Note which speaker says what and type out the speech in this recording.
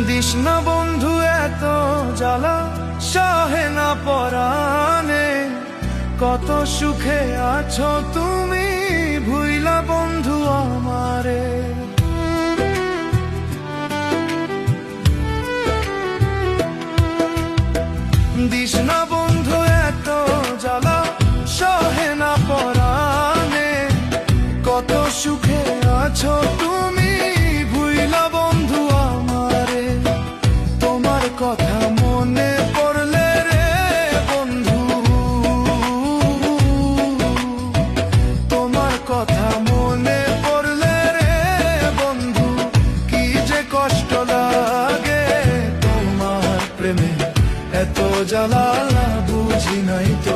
Speaker 1: This না বন্ধু এত জ্বালা, সহে না পরাণে। কত সুখে আছো তুমি, ভুইলা বন্ধু আমারে। দিস না বন্ধু এত জ্বালা, সহে না পরাণে। কত সুখে আছো তুমি, ভুইলা বন্ধু আমারে। তোমার কথা মনে পড়লে রে বন্ধু, তোমার কথা মনে পড়লে রে বন্ধু, কি যে কষ্ট লাগে। তোমার প্রেমে এত জ্বালা বুঝি নাই তো